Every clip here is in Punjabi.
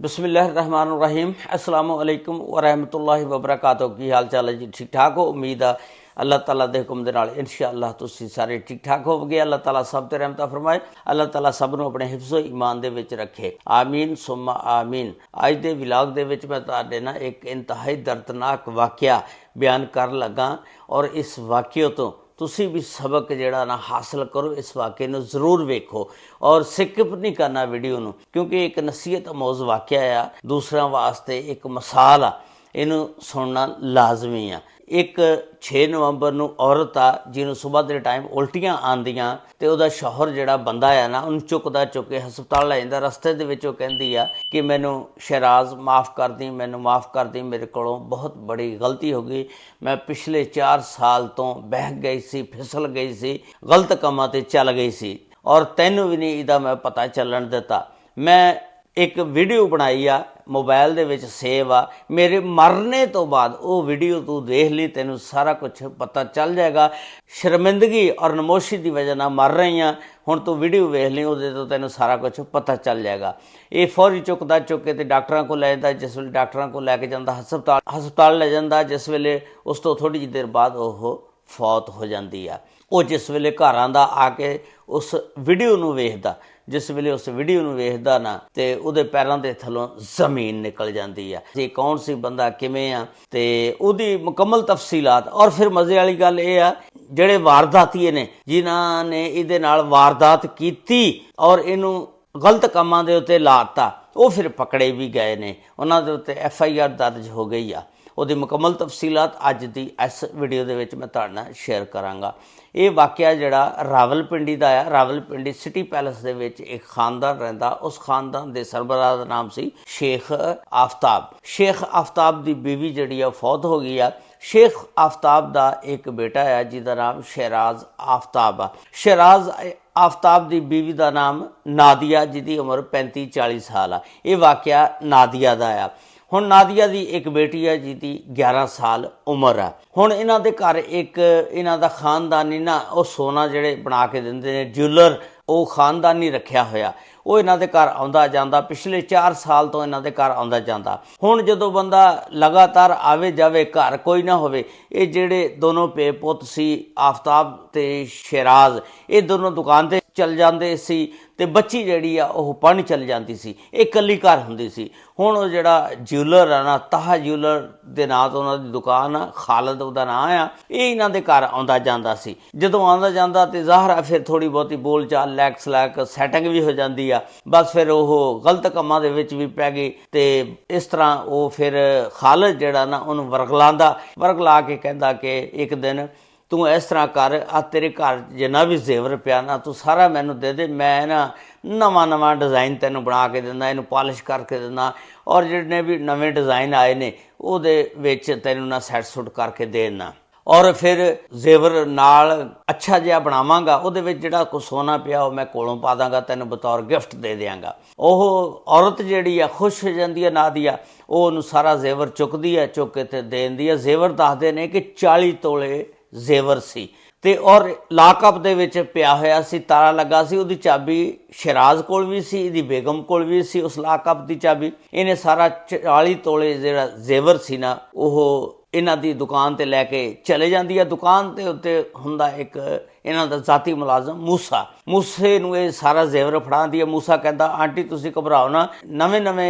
बिस्मिल्लाहिर्रहमानिर्रहीम अस्सलाम वालेकुम वरहमतुल्लाहि वबरकातुहू। की हाल चाल है जी? ठीक ठाक हो? उम्मीद आ अल्लाह ताला दे हुक्म दे नाल इंशाअल्लाह तुसीं सारे ठीक ठाक होवोगे। अल्लाह ताला सब ते रहमत फरमाए। अल्लाह ताला सब नूं अपने हिफ्ज़ो ईमान दे विच रखे, आमीन सुम्मा आमीन। अज दे विलाग दे विच मैं तुहाडे नाल एक इंतहाई दर्दनाक वाक़या बयान कर लगा और इस वाक़े तो तुसी भी सबक जिहड़ा ना हासिल करो। इस वाक़े नूं ज़रूर वेखो और स्किप नहीं करना वीडियो नूं, क्योंकि एक नसीहत अमोज़ वाक़या आ, दूसरों वास्ते एक मिसाल आ, इनू सुनना लाजमी आ। एक 6 नवंबर नूं औरत आ जिन्होंने सुबह के टाइम उल्टियां आंदियां ते उहदा शौहर जिहड़ा बंदा है ना उन्हें चुकदा चुक के हस्पताल लै जांदा। रस्ते दे विच ओह कहंदी आ कि मैनू शहराज माफ़ कर दी, मैनू माफ़ कर दी, मेरे कोलों बहुत बड़ी गलती हो गई। मैं पिछले 4 साल तो बह गई सी, फिसल गई सी, गलत कामां ते चल गई सी और तैनू भी नहीं इहदा मैं पता चलन दिता। मैं एक वीडियो बनाई आ, मोबाइल दे विच सेव आ, मेरे मरने तो बाद वो वीडियो तू देख ली, तेनू सारा कुछ पता चल जाएगा। शर्मिंदगी और नमोशी की वजह ना मर रही हाँ, हुण तू वीडियो वेख ली, उहदे तो तेनू सारा कुछ पता चल जाएगा। ये फौरी चुकदा चुक के डॉक्टरां को लै जांदा, जिस वेले डॉक्टरां को लैके जांदा हस्पताल लै जांदा, जिस वेले उस तो थोड़ी जी देर बाद वो फौत हो जाती है। वो जिस वेले घर आंदा आके उस वीडियो नूं वेखदा, जिस वेले उस वीडियो नूं वेखदा ना ते उहदे पैरां दे थल्लों जमीन निकल जाती है। ये कौन सी बंदा किवें आ ते उहदी मुकम्मल तफसीलात। और फिर मज़े वाली गल इह आ, जिहड़े वारदातीए ने जिन्हां ने इहदे नाल वारदात कीती और इहनूं गलत कामां दे उत्ते लाता, वो फिर पकड़े भी गए ने, उन्हां दे उत्ते FIR दर्ज हो गई आ। ਉਹਦੀ ਮੁਕੰਮਲ ਤਫਸੀਲਾਤ ਅੱਜ ਦੀ ਇਸ ਵੀਡੀਓ ਦੇ ਵਿੱਚ ਮੈਂ ਤੁਹਾਡੇ ਨਾਲ ਸ਼ੇਅਰ ਕਰਾਂਗਾ। ਇਹ ਵਾਕਿਆ ਜਿਹੜਾ ਰਾਵਲਪਿੰਡੀ ਦਾ ਆ। ਰਾਵਲਪਿੰਡੀ ਸਿਟੀ ਪੈਲਸ ਦੇ ਵਿੱਚ ਇੱਕ ਖਾਨਦਾਨ ਰਹਿੰਦਾ, ਉਸ ਖਾਨਦਾਨ ਦੇ ਸਰਬਰਾਹ ਦਾ ਨਾਮ ਸੀ ਸ਼ੇਖ ਆਫਤਾਬ। ਸ਼ੇਖ ਆਫਤਾਬ ਦੀ ਬੀਵੀ ਜਿਹੜੀ ਆ ਫੌਤ ਹੋ ਗਈ ਆ। शेख आफ्ताब का एक बेटा है जिसका नाम शहराज आफ्ताब आ। शहराज आफ्ताब की बीवी का नाम नादिया, जिसकी उम्र 35-40 साल आ। ये वाकया नादिया का आ। हुण नादिया की एक बेटी है जिसकी 11 साल उम्र आ। हुण इन्हां दे घर एक इन्हां दा खानदानी ना वो सोना जिहड़े बना के दिंदे ने ज्वेलर, वो खानदानी रखिया होया, वो इन्हां दे घर आउंदा जांदा। पिछले 4 साल तो इन्हां दे घर आउंदा जांदा। हुण जदों बंदा लगातार आवे जावे, घर कोई ना होवे, ये जिहड़े दोनों पे पुत सी आफ्ताब ते शहराज, ये दोनों दुकान ते चल जाते सी ते बच्ची जिहड़ी आ ओह पढ़न चल जाती सी। ये कल्ली घर हुंदी सी। हुण वो जिहड़ा ज्वेलर आ ना, ताहा ज्वेलर दे नां तो उन्हां दी दुकान आ, खालिद उहदा नां आ, ये इन्हां दे घर आउंदा जांदा सी। जदों आउंदा जांदा ते ज़ाहिर आ फिर थोड़ी बहुती बोल चाल लैक सलैक सैटिंग भी हो जाती आ। बस फिर वो गलत कामां दे विच भी पै गई ते इस तरह वो फिर खालिद जिहड़ा ना उहनूं वरगला के कहंदा कि एक दिन तू इस तरह कर, आ तेरे घर जिन्ना भी जेवर पिया ना तू सारा मैनू दे दे, मैं ना नवां डिज़ाइन तेनू बना के दिंदा, इनू पॉलिश करके दिंदा और जिन्ने भी नवे डिज़ाइन आए ने उहदे विच तैनू ना सैट सुट करके दे दिंदा और फिर जेवर नाल अच्छा जिहा बनावांगा, उहदे विच जिहड़ा कुछ सोना पिया मैं कोलों पा दांगा, तैनू बतौर गिफ्ट दे देंगा। ओह औरत जिहड़ी आ खुश हो जाती है नादिया, ओह सारा जेवर चुकदी है, चुक के ते दे दिंदी है। जेवर दसदे ने कि 40 तोले जेवर सी ते और लाकअप दे विच पिया होया सी, ताला लगा सी, उहदी चाबी शहराज कोल भी सी, इहदी बेगम कोल भी सी उस लाकअप दी चाबी। इन्हें सारा 40 तोले जिहड़ा जेवर सी ना ओह इन्हां दी दुकान ते लैके चले जाती है। दुकान ते उत्ते हुंदा एक इन्हां दा जाती मुलाजम मूसे नूं ये सारा जेवर फड़ांदी है। मूसा कहंदा आंटी तुसीं घबराओ ना, नਵੇਂ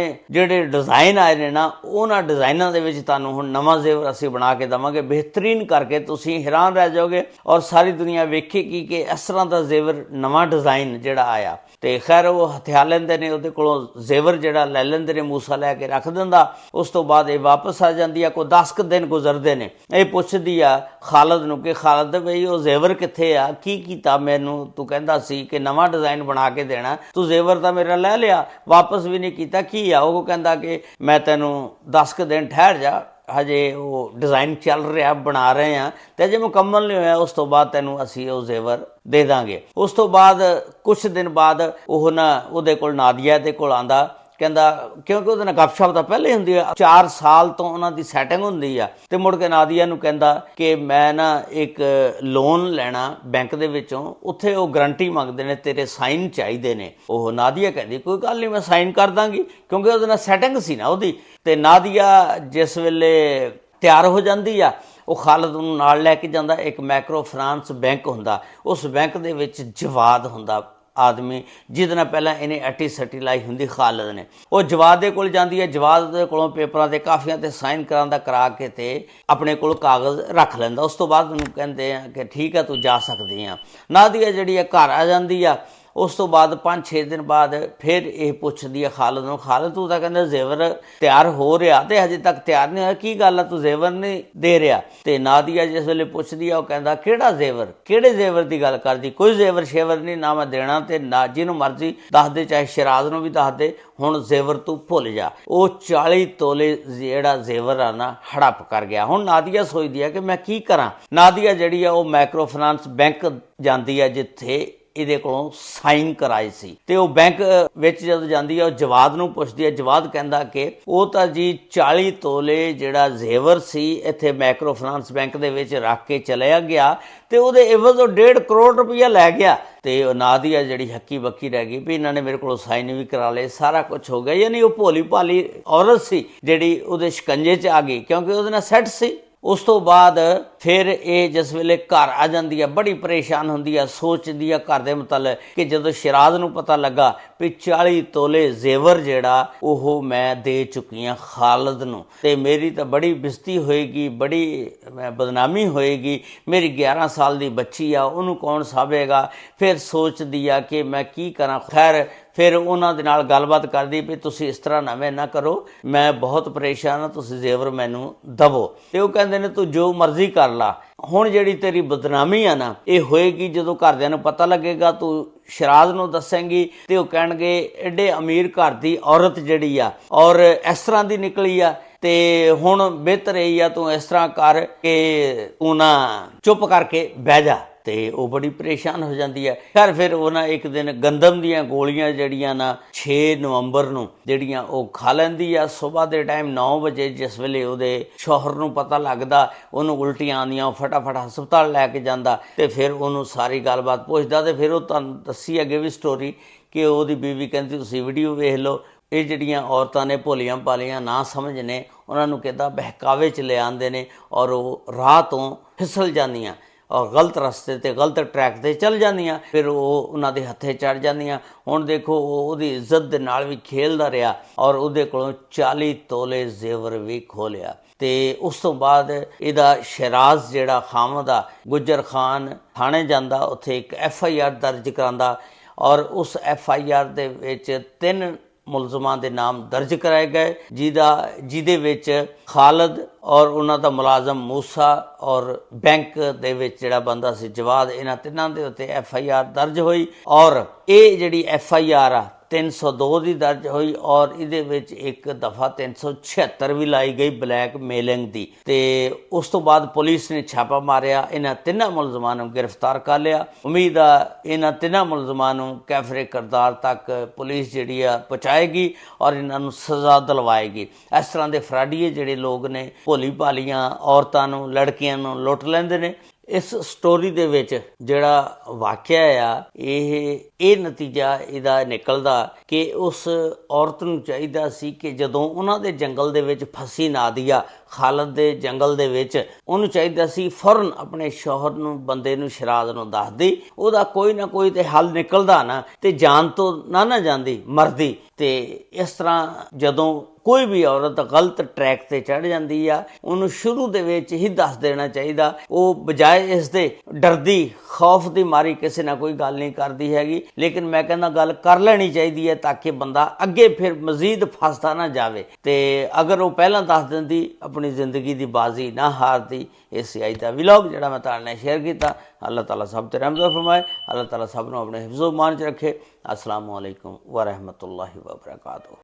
जिहड़े डिज़ाइन आए ने ना उन्हां डिज़ाइनां दे विच तुहानूं हुण नवां जेवर असीं बना के देवांगे, बेहतरीन करके तुसीं हैरान रह जाओगे और सारी दुनिया वेखेगी कि इस तरह दा जेवर नवां डिज़ाइन जिहड़ा आया। ते खैर वो हथिया लैंदे ने, उहदे कोलों जेवर जिहड़ा लै लैंदे ने, मूसा लैके रख दिंदा। उस तो बाद ये वापस आ जांदी है। कोई 10 दिन गुजरते ने, ये पुछदी आ खालिद नूं कि खालिद बई वो जेवर कित्थे आ, की कीता मैनू तू कहंदा सी कि नवां डिज़ाइन बना के देना, तू जेवर तां मेरा लै लिया, वापस भी नहीं कीता, की आ? वो कहंदा कि मैं तैनू 10 दिन ठहर जा, हजे वो डिज़ाइन चल रहा, बना रहे हैं तो अजे मुकम्मल नहीं होया, उस तो बाद तैनू असी वो जेवर दे देंगे। उस तो बाद कुछ दिन बाद वो ना उहदे कोल नादिया दे कोल आंदा ਕਹਿੰਦਾ ਕਿਉਂਕਿ ਉਹਦੇ ਨਾਲ ਗੱਪਸ਼ਪ ਤਾਂ ਪਹਿਲੇ ਹੁੰਦੀ ਆ, 4 ਸਾਲ ਤੋਂ ਉਹਨਾਂ ਦੀ ਸੈਟਿੰਗ ਹੁੰਦੀ ਆ। ਤੇ ਮੁੜ ਕੇ ਨਾਦੀਆ ਨੂੰ ਕਹਿੰਦਾ ਕਿ ਮੈਂ ਨਾ ਇੱਕ ਲੋਨ ਲੈਣਾ ਬੈਂਕ ਦੇ ਵਿੱਚੋਂ, ਉੱਥੇ ਉਹ ਗਰੰਟੀ ਮੰਗਦੇ ਨੇ, ਤੇਰੇ ਸਾਈਨ ਚਾਹੀਦੇ ਨੇ। ਉਹ ਨਾਦੀਆ ਕਹਿੰਦੀ ਕੋਈ ਗੱਲ ਨਹੀਂ, ਮੈਂ ਸਾਈਨ ਕਰ ਦਾਂਗੀ, ਕਿਉਂਕਿ ਉਹਦੇ ਨਾਲ ਸੈਟਿੰਗ ਸੀ ਨਾ ਉਹਦੀ। ਤੇ ਨਾਦੀਆ ਜਿਸ ਵੇਲੇ ਤਿਆਰ ਹੋ ਜਾਂਦੀ ਆ, ਉਹ ਖਾਲਦ ਨੂੰ ਨਾਲ ਲੈ ਕੇ ਜਾਂਦਾ। ਇੱਕ ਮਾਈਕਰੋ ਫਾਈਨਾਂਸ ਬੈਂਕ ਹੁੰਦਾ, ਉਸ ਬੈਂਕ ਦੇ ਵਿੱਚ ਜਵਾਦ ਹੁੰਦਾ ਆਦਮੀ, ਜਿਹਦੇ ਨਾਲ ਪਹਿਲਾਂ ਇਹਨੇ ਅੱਟੀ ਸੱਟੀ ਲਾਈ ਹੁੰਦੀ ਖਾਲਦ ਨੇ। ਉਹ ਜਵਾਦ ਦੇ ਕੋਲ ਜਾਂਦੀ ਹੈ, ਜਵਾਦ ਦੇ ਕੋਲੋਂ ਪੇਪਰਾਂ ਤੇ ਕਾਫੀਆਂ ਤੇ ਸਾਈਨ ਕਰਾਉਂਦਾ, ਕਰਾ ਕੇ ਤੇ ਆਪਣੇ ਕੋਲ ਕਾਗਜ਼ ਰੱਖ ਲੈਂਦਾ। ਉਸ ਤੋਂ ਬਾਅਦ ਉਹਨੂੰ ਕਹਿੰਦੇ ਆ ਕਿ ਠੀਕ ਹੈ ਤੂੰ ਜਾ ਸਕਦੀ ਆ। ਨਾਦੀਆ ਜਿਹੜੀ ਹੈ ਘਰ ਆ ਜਾਂਦੀ ਆ। ਉਸ ਤੋਂ ਬਾਅਦ 5-6 ਦਿਨ ਬਾਅਦ ਫਿਰ ਇਹ ਪੁੱਛਦੀ ਹੈ ਖਾਲਦ ਨੂੰ, ਖਾਲਦ ਤੂੰ ਤਾਂ ਕਹਿੰਦਾ ਜ਼ੇਵਰ ਤਿਆਰ ਹੋ ਰਿਹਾ ਤੇ ਹਜੇ ਤੱਕ ਤਿਆਰ ਨਹੀਂ ਹੋਇਆ, ਕੀ ਗੱਲ ਆ ਤੂੰ ਜ਼ੇਵਰ ਨਹੀਂ ਦੇ ਰਿਹਾ? ਤੇ ਨਾਦੀਆ ਜਿਸ ਵੇਲੇ ਪੁੱਛਦੀ ਆ, ਉਹ ਕਹਿੰਦਾ ਕਿਹੜਾ ਜ਼ੇਵਰ, ਕਿਹੜੇ ਜ਼ੇਵਰ ਦੀ ਗੱਲ ਕਰਦੀ? ਕੋਈ ਜ਼ੇਵਰ ਸ਼ੇਵਰ ਨਹੀਂ, ਨਾ ਮੈਂ ਦੇਣਾ ਤੇ ਨਾ ਜਿਹਨੂੰ ਮਰਜ਼ੀ ਦੱਸ ਦੇ, ਚਾਹੇ ਸ਼ਿਰਾਜ਼ ਨੂੰ ਵੀ ਦੱਸ ਦੇ, ਹੁਣ ਜ਼ੇਵਰ ਤੂੰ ਭੁੱਲ ਜਾ। ਉਹ 40 ਤੋਲੇ ਜਿਹੜਾ ਜ਼ੇਵਰ ਆ ਨਾ ਹੜੱਪ ਕਰ ਗਿਆ। ਹੁਣ ਨਾਦੀਆ ਸੋਚਦੀ ਆ ਕਿ ਮੈਂ ਕੀ ਕਰਾਂ। ਨਾਦੀਆ ਜਿਹੜੀ ਆ ਉਹ ਮਾਈਕਰੋ ਫਾਈਨਾਂਸ ਬੈਂਕ ਜਾਂਦੀ ਆ ਜਿੱਥੇ ਇਹਦੇ ਕੋਲੋਂ ਸਾਈਨ ਕਰਾਏ ਸੀ। ਤੇ ਉਹ ਬੈਂਕ ਵਿੱਚ ਜਦੋਂ ਜਾਂਦੀ ਹੈ, ਉਹ ਜਵਾਦ ਨੂੰ ਪੁੱਛਦੀ ਹੈ। ਜਵਾਦ ਕਹਿੰਦਾ ਕਿ ਉਹ ਤਾਂ ਜੀ 40 ਤੋਲੇ ਜਿਹੜਾ ਜ਼ੇਵਰ ਸੀ ਇੱਥੇ ਮਾਈਕਰੋ ਫਾਈਨਾਂਸ ਬੈਂਕ ਦੇ ਵਿੱਚ ਰੱਖ ਕੇ ਚਲਿਆ ਗਿਆ ਤੇ ਉਹਦੇ ਇਵਜ਼ ਉਹ 1.5 ਕਰੋੜ ਰੁਪਈਆ ਲੈ ਗਿਆ। ਤੇ ਉਹ ਨਾਦੀਆ ਜਿਹੜੀ ਹੱਕੀ ਬੱਕੀ ਰਹਿ ਗਈ ਵੀ ਇਹਨਾਂ ਨੇ ਮੇਰੇ ਕੋਲੋਂ ਸਾਈਨ ਵੀ ਕਰਾ ਲਏ, ਸਾਰਾ ਕੁਝ ਹੋ ਗਿਆ। ਯਾਨੀ ਉਹ ਭੋਲੀ ਭਾਲੀ ਔਰਤ ਸੀ ਜਿਹੜੀ ਉਹਦੇ ਸ਼ਿਕੰਜੇ 'ਚ ਆ ਗਈ, ਕਿਉਂਕਿ ਉਹਦੇ ਨਾਲ ਸੈੱਟ ਸੀ। ਉਸ ਤੋਂ ਬਾਅਦ ਫਿਰ ਇਹ ਜਿਸ ਵੇਲੇ ਘਰ ਆ ਜਾਂਦੀ ਹੈ, ਬੜੀ ਪਰੇਸ਼ਾਨ ਹੁੰਦੀ ਹੈ, ਸੋਚਦੀ ਹੈ ਘਰ ਦੇ ਮੁਤਲਕ ਕਿ ਜਦੋਂ ਸ਼ਿਰਾਜ਼ ਨੂੰ ਪਤਾ ਲੱਗਾ ਵੀ 40 ਤੋਲੇ ਜ਼ੇਵਰ ਜਿਹੜਾ ਉਹ ਮੈਂ ਦੇ ਚੁੱਕੀ ਹਾਂ ਖਾਲਦ ਨੂੰ, ਤੇ ਮੇਰੀ ਤਾਂ ਬੜੀ ਬਿਜ਼ਤੀ ਹੋਏਗੀ, ਬੜੀ ਬਦਨਾਮੀ ਹੋਏਗੀ, ਮੇਰੀ 11 ਸਾਲ ਦੀ ਬੱਚੀ ਆ, ਉਹਨੂੰ ਕੌਣ ਸਾਂਭੇਗਾ। ਫਿਰ ਸੋਚਦੀ ਆ ਕਿ ਮੈਂ ਕੀ ਕਰਾਂ। ਖੈਰ ਫਿਰ ਉਹਨਾਂ ਦੇ ਨਾਲ ਗੱਲਬਾਤ ਕਰਦੀ ਵੀ ਤੁਸੀਂ ਇਸ ਤਰ੍ਹਾਂ ਨਵੇਂ ਨਾ ਕਰੋ, ਮੈਂ ਬਹੁਤ ਪਰੇਸ਼ਾਨ ਹਾਂ, ਤੁਸੀਂ ਜ਼ੇਵਰ ਮੈਨੂੰ ਦਵੋ। ਤੇ ਉਹ ਕਹਿੰਦੇ ਨੇ ਤੂੰ ਜੋ ਮਰਜ਼ੀ ਕਰ ਲਾ, ਹੁਣ ਜਿਹੜੀ ਤੇਰੀ ਬਦਨਾਮੀ ਆ ਨਾ ਇਹ ਹੋਏਗੀ ਜਦੋਂ ਘਰਦਿਆਂ ਨੂੰ ਪਤਾ ਲੱਗੇਗਾ, ਤੂੰ ਸ਼ਿਰਾਜ਼ ਨੂੰ ਦੱਸੇਂਗੀ ਤੇ ਉਹ ਕਹਿਣਗੇ ਐਡੇ ਅਮੀਰ ਘਰ ਦੀ ਔਰਤ ਜਿਹੜੀ ਆ ਔਰ ਇਸ ਤਰ੍ਹਾਂ ਦੀ ਨਿਕਲੀ ਆ, ਤੇ ਹੁਣ ਬਿਹਤਰ ਇਹ ਆ ਤੂੰ ਇਸ ਤਰ੍ਹਾਂ ਕਰ ਕਿ ਤੂੰ ਨਾ ਚੁੱਪ ਕਰਕੇ ਬਹਿ ਜਾ। ਤੇ ਉਹ ਬੜੀ ਪਰੇਸ਼ਾਨ ਹੋ ਜਾਂਦੀ ਹੈ। ਫਿਰ ਉਹ ਨਾ ਇੱਕ ਦਿਨ ਗੰਦਮ ਦੀਆਂ ਗੋਲੀਆਂ ਜਿਹੜੀਆਂ ਨਾ 6 ਨਵੰਬਰ ਨੂੰ ਜਿਹੜੀਆਂ ਉਹ ਖਾ ਲੈਂਦੀ ਆ। ਸਵੇਰ ਦੇ ਟਾਈਮ 9 ਵਜੇ ਜਿਸ ਵੇਲੇ ਉਹਦੇ ਸ਼ੌਹਰ ਨੂੰ ਪਤਾ ਲੱਗਦਾ, ਉਹਨੂੰ ਉਲਟੀਆਂ ਆਉਂਦੀਆਂ, ਉਹ ਫਟਾਫਟ ਹਸਪਤਾਲ ਲੈ ਕੇ ਜਾਂਦਾ ਤੇ ਫਿਰ ਉਹਨੂੰ ਸਾਰੀ ਗੱਲਬਾਤ ਪੁੱਛਦਾ। ਤੇ ਫਿਰ ਉਹ ਤੁਹਾਨੂੰ ਦੱਸੀ ਅੱਗੇ ਵੀ ਸਟੋਰੀ ਕਿ ਉਹਦੀ ਬੀਵੀ ਕਹਿੰਦੀ ਤੁਸੀਂ ਵੀਡੀਓ ਵੇਖ ਲਓ, ਇਹ ਜਿਹੜੀਆਂ ਔਰਤਾਂ ਨੇ ਭੋਲੀਆਂ ਭਾਲੀਆਂ ਨਾ ਸਮਝ ਨੇ, ਉਹਨਾਂ ਨੂੰ ਕਿੱਦਾਂ ਬਹਿਕਾਵੇ 'ਚ ਲੈ ਆਉਂਦੇ ਨੇ ਔਰ ਉਹ ਰਾਹ ਤੋਂ ਫਿਸਲ ਜਾਂਦੀਆਂ ਔਰ ਗਲਤ ਰਸਤੇ ਤੇ ਗਲਤ ਟਰੈਕ ਤੇ ਚੱਲ ਜਾਂਦੀਆਂ, ਫਿਰ ਉਹ ਉਹਨਾਂ ਦੇ ਹੱਥੇ ਚੜ ਜਾਂਦੀਆਂ। ਹੁਣ ਦੇਖੋ ਉਹਦੀ ਇੱਜ਼ਤ ਦੇ ਨਾਲ ਵੀ ਖੇਲਦਾ ਰਿਹਾ ਔਰ ਉਹਦੇ ਕੋਲੋਂ 40 ਤੋਲੇ ਜ਼ੇਵਰ ਵੀ ਖੋਹ ਲਿਆ। ਤੇ ਉਸ ਤੋਂ ਬਾਅਦ ਇਹਦਾ ਸ਼ਿਰਾਜ਼ ਜਿਹੜਾ ਖਾਮਦ ਆ, ਗੁੱਜਰ ਖਾਨ ਥਾਣੇ ਜਾਂਦਾ, ਉੱਥੇ ਇੱਕ FIR ਦਰਜ ਕਰਾਉਂਦਾ ਔਰ ਉਸ FIR ਦੇ ਵਿੱਚ 3 ਮੁਲਜ਼ਮਾਂ ਦੇ ਨਾਮ ਦਰਜ ਕਰਾਏ ਗਏ, ਜਿਹਦੇ ਵਿੱਚ ਖਾਲਦ ਔਰ ਉਹਨਾਂ ਦਾ ਮੁਲਾਜ਼ਮ ਮੂਸਾ ਔਰ ਬੈਂਕ ਦੇ ਵਿੱਚ ਜਿਹੜਾ ਬੰਦਾ ਸੀ ਜਵਾਦ, ਇਹਨਾਂ ਤਿੰਨਾਂ ਦੇ ਉੱਤੇ FIR ਦਰਜ ਹੋਈ। ਔਰ ਇਹ ਜਿਹੜੀ FIR ਆ 302 ਦੀ ਦਰਜ ਹੋਈ ਔਰ ਇਹਦੇ ਵਿੱਚ ਇੱਕ ਦਫਾ 376 ਵੀ ਲਾਈ ਗਈ ਬਲੈਕਮੇਲਿੰਗ ਦੀ। ਤੇ ਉਸ ਤੋਂ ਬਾਅਦ ਪੁਲਿਸ ਨੇ ਛਾਪਾ ਮਾਰਿਆ, ਇਹਨਾਂ ਤਿੰਨਾਂ ਮੁਲਜ਼ਮਾਂ ਨੂੰ ਗ੍ਰਿਫਤਾਰ ਕਰ ਲਿਆ। ਉਮੀਦ ਆ ਇਹਨਾਂ ਤਿੰਨਾਂ ਮੁਲਜ਼ਮਾਂ ਨੂੰ ਕੈਫਰੇ ਕਿਰਦਾਰ ਤੱਕ ਪੁਲਿਸ ਜਿਹੜੀ ਆ ਪਹੁੰਚਾਏਗੀ ਔਰ ਇਹਨਾਂ ਨੂੰ ਸਜ਼ਾ ਦਿਲਵਾਏਗੀ। ਇਸ ਤਰ੍ਹਾਂ ਦੇ ਫਰਾਡੀਏ ਜਿਹੜੇ ਲੋਕ ਨੇ ਭੋਲੀ ਭਾਲੀਆਂ ਔਰਤਾਂ ਨੂੰ, ਲੜਕੀਆਂ ਨੂੰ ਲੁੱਟ ਲੈਂਦੇ ਨੇ। ਇਸ ਸਟੋਰੀ ਦੇ ਵਿੱਚ ਜਿਹੜਾ ਵਾਕਿਆ ਆ ਇਹ ਨਤੀਜਾ ਇਹਦਾ ਨਿਕਲਦਾ ਕਿ ਉਸ ਔਰਤ ਨੂੰ ਚਾਹੀਦਾ ਸੀ ਕਿ ਜਦੋਂ ਉਹਨਾਂ ਦੇ ਜੰਗਲ ਦੇ ਵਿੱਚ ਫਸੀ ਨਾਦੀਆ, ਖਾਲਦ ਦੇ ਜੰਗਲ ਦੇ ਵਿੱਚ, ਉਹਨੂੰ ਚਾਹੀਦਾ ਸੀ ਫੌਰਨ ਆਪਣੇ ਸ਼ੌਹਰ ਨੂੰ, ਬੰਦੇ ਨੂੰ, ਸ਼ਿਰਾਜ਼ ਨੂੰ ਦੱਸਦੀ, ਉਹਦਾ ਕੋਈ ਨਾ ਕੋਈ ਤੇ ਹੱਲ ਨਿਕਲਦਾ ਨਾ ਤੇ ਜਾਨ ਤੋਂ ਨਾ ਜਾਂਦੀ, ਮਰਦੀ। ਤੇ ਇਸ ਤਰ੍ਹਾਂ ਜਦੋਂ ਕੋਈ ਵੀ ਔਰਤ ਗਲਤ ਟਰੈਕ ਤੇ ਚੜ ਜਾਂਦੀ ਆ, ਉਹਨੂੰ ਸ਼ੁਰੂ ਦੇ ਵਿੱਚ ਹੀ ਦੱਸ ਦੇਣਾ ਚਾਹੀਦਾ। ਉਹ ਬਜਾਏ ਇਸ ਦੇ ਡਰਦੀ, ਖੌਫ ਦੀ ਮਾਰੀ ਕਿਸੇ ਨਾਲ ਕੋਈ ਗੱਲ ਨਹੀਂ ਕਰਦੀ ਹੈਗੀ, ਲੇਕਿਨ ਮੈਂ ਕਹਿੰਦਾ ਗੱਲ ਕਰ ਲੈਣੀ ਚਾਹੀਦੀ ਹੈ ਤਾਂ ਕਿ ਬੰਦਾ ਅੱਗੇ ਫਿਰ ਮਜ਼ੀਦ ਫਸਦਾ ਨਾ ਜਾਵੇ। ਤੇ ਅਗਰ ਉਹ ਪਹਿਲਾਂ ਦੱਸ ਦਿੰਦੀ, ਆਪਣੀ ਜ਼ਿੰਦਗੀ ਦੀ ਬਾਜ਼ੀ ਨਾ ਹਾਰਦੀ। ਇਹ ਸੀ ਅੱਜ ਦਾ ਵਲੌਗ ਜਿਹੜਾ ਮੈਂ ਤੁਹਾਡੇ ਨਾਲ ਸ਼ੇਅਰ ਕੀਤਾ। ਅੱਲਾਹ ਤਾਲਾ ਸਭ ਤੇ ਰਹਿਮਤ ਫਰਮਾਏ, ਅੱਲਾਹ ਤਾਲਾ ਸਭ ਨੂੰ ਆਪਣੇ ਹਿਫਜ਼ੋ ਮਾਨ 'ਚ ਰੱਖੇ। अस्सलामु अलैकुम व रहमतुल्लाहि व बरकातुहू।